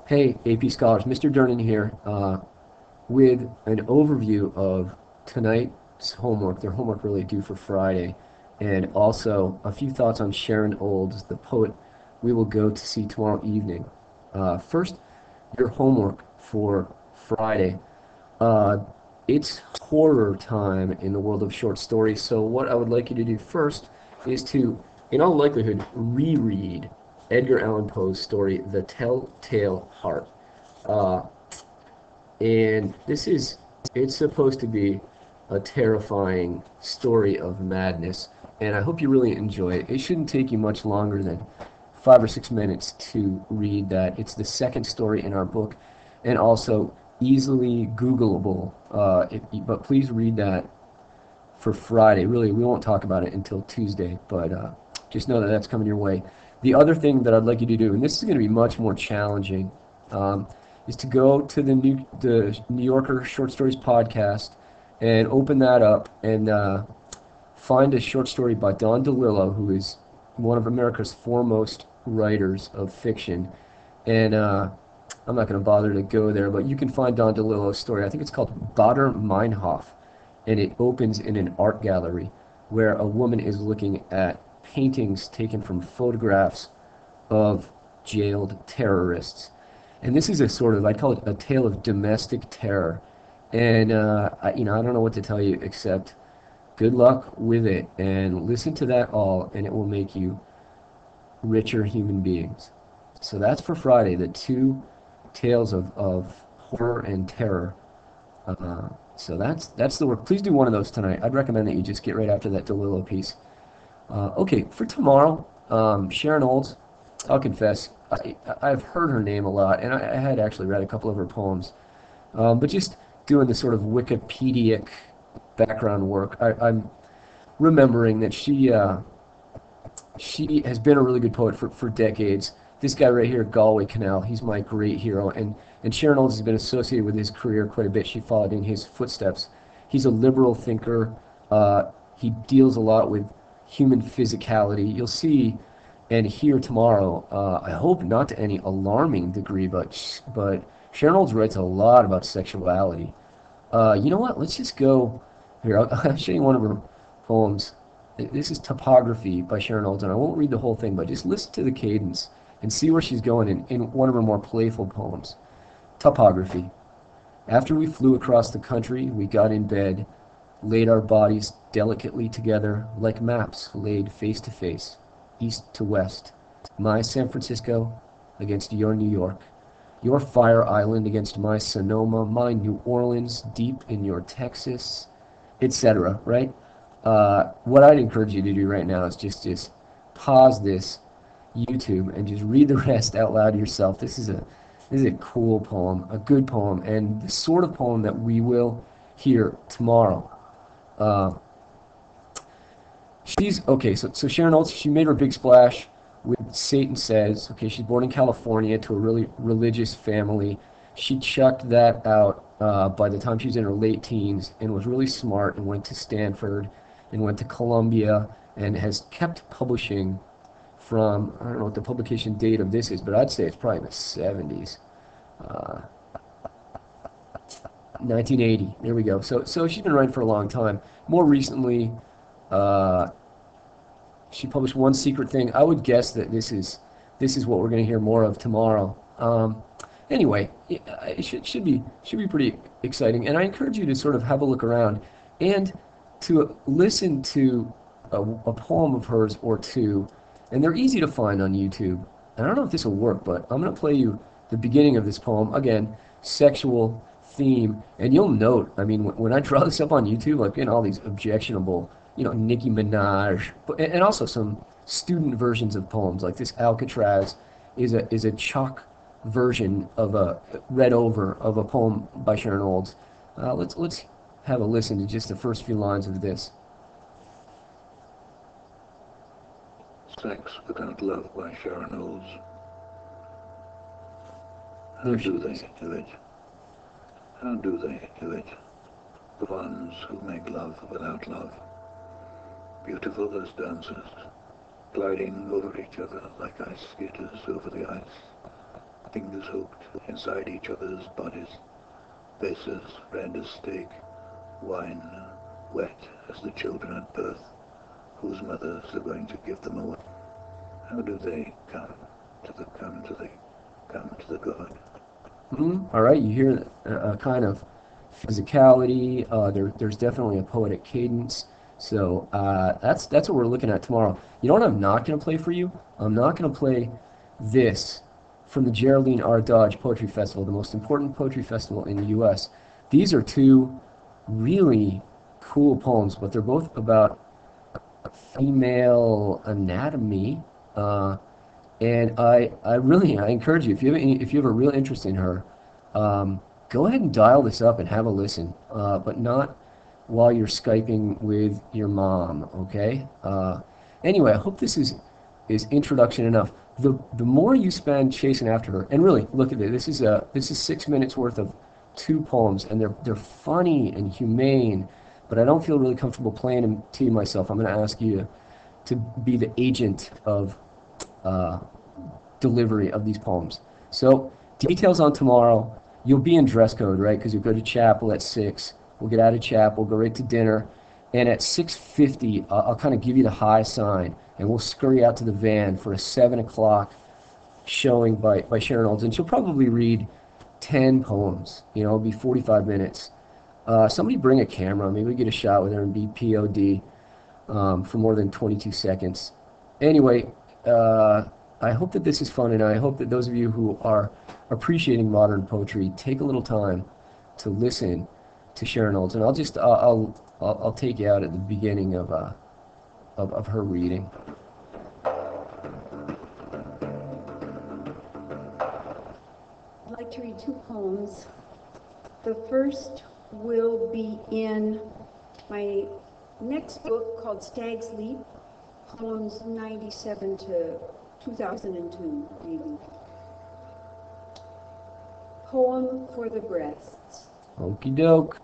Hey, AP Scholars, Mr. Durnan here, with an overview of tonight's homework, their homework really due for Friday, and also a few thoughts on Sharon Olds, the poet we will go to see tomorrow evening. First, your homework for Friday. Uh, it's horror time in the world of short stories, so what I would like you to do first is to, in all likelihood, reread Edgar Allan Poe's story, The Telltale Heart. Uh, and it's supposed to be a terrifying story of madness, and I hope you really enjoy it. It shouldn't take you much longer than 5 or 6 minutes to read that. It's the second story in our book, and also easily Googleable. But please read that for Friday. Really, we won't talk about it until Tuesday, but just know that that's coming your way. The other thing that I'd like you to do, and this is going to be much more challenging, um, is to go to the New Yorker Short Stories podcast and open that up and find a short story by Don DeLillo, who is one of America's foremost writers of fiction. And I'm not going to bother to go there, but you can find Don DeLillo's story. I think it's called Bader Meinhof, and it opens in an art gallery where a woman is looking at paintings taken from photographs of jailed terrorists. And this is a sort of, I'd call it a tale of domestic terror. And, I don't know what to tell you except good luck with it and listen to that all, and it will make you richer human beings. So that's for Friday, the two tales of horror and terror. So that's the work. Please do one of those tonight. I'd recommend that you just get right after that DeLillo piece. Okay, for tomorrow, Sharon Olds, I'll confess, I've heard her name a lot, and I had actually read a couple of her poems. But just doing the sort of Wikipedic background work, I'm remembering that she has been a really good poet for decades. This guy right here, Galway Canal, he's my great hero, and Sharon Olds has been associated with his career quite a bit. She followed in his footsteps. He's a liberal thinker. He deals a lot with human physicality. You'll see and hear tomorrow. I hope not to any alarming degree, but Sharon Olds writes a lot about sexuality. You know what? Let's just go here. I'll show you one of her poems. This is Topography by Sharon Olds, and I won't read the whole thing, but just listen to the cadence and see where she's going in one of her more playful poems. Topography. After we flew across the country, we got in bed, laid our bodies delicately together like maps laid face to face, east to west. My San Francisco against your New York. Your Fire Island against my Sonoma, my New Orleans deep in your Texas, etc. Right? What I'd encourage you to do right now is just pause this YouTube and just read the rest out loud to yourself. This is a cool poem, a good poem, and the sort of poem that we will hear tomorrow. Uh, she's okay. So Sharon Olds, she made her big splash with Satan Says. Okay, she's born in California to a really religious family. She chucked that out by the time she was in her late teens and was really smart and went to Stanford and went to Columbia and has kept publishing from, I don't know what the publication date of this is, but I'd say it's probably in the 70s. Uh, 1980. There we go. So she's been writing for a long time. More recently, uh, she published One Secret Thing. I would guess that this is what we're going to hear more of tomorrow. Anyway, it should be pretty exciting, and I encourage you to sort of have a look around and to listen to a poem of hers or two, and they're easy to find on YouTube. And I don't know if this will work, but I'm going to play you the beginning of this poem again, sexual theme, and you'll note. I mean, when I draw this up on YouTube, like in all these objectionable, Nicki Minaj, and also some student versions of poems like this Alcatraz is a chalk version of a read over of a poem by Sharon Olds. Let's have a listen to just the first few lines of this. Sex Without Love by Sharon Olds. How There she do they is. do it? How do they do it? The ones who make love without love. Beautiful as dancers, gliding over each other like ice skaters over the ice. fingers hooked inside each other's bodies, faces red as steak, wine wet as the children at birth, whose mothers are going to give them away. How do they come to the God? All right, you hear a kind of physicality. There's definitely a poetic cadence. So that's what we're looking at tomorrow. You know what I'm not going to play for you? I'm not going to play this from the Geraldine R. Dodge Poetry Festival, the most important poetry festival in the U.S. These are two really cool poems, but they're both about female anatomy. And I encourage you, if you have a real interest in her, go ahead and dial this up and have a listen, but not while you're Skyping with your mom, okay? Anyway, I hope this is introduction enough. The more you spend chasing after her, and really look at it, this is 6 minutes worth of two poems, and they're funny and humane, but I don't feel really comfortable playing them to you myself. I'm going to ask you to be the agent of uh, delivery of these poems. So details on tomorrow. You'll be in dress code, right? Because you'll go to chapel at 6. We'll get out of chapel, go right to dinner, and at 6:50, I'll kind of give you the high sign, and we'll scurry out to the van for a 7 o'clock showing by Sharon Olds, and she'll probably read 10 poems. You know, it'll be 45 minutes. Somebody bring a camera. Maybe we get a shot with her and be POD for more than 22 seconds. Anyway, I hope that this is fun, and I hope that those of you who are appreciating modern poetry take a little time to listen to Sharon Olds. And I'll take you out at the beginning of her reading. I'd like to read two poems. The first will be in my next book called Stag's Leap, poems 97 to 2002, maybe. Poem for the Breasts. Okie doke.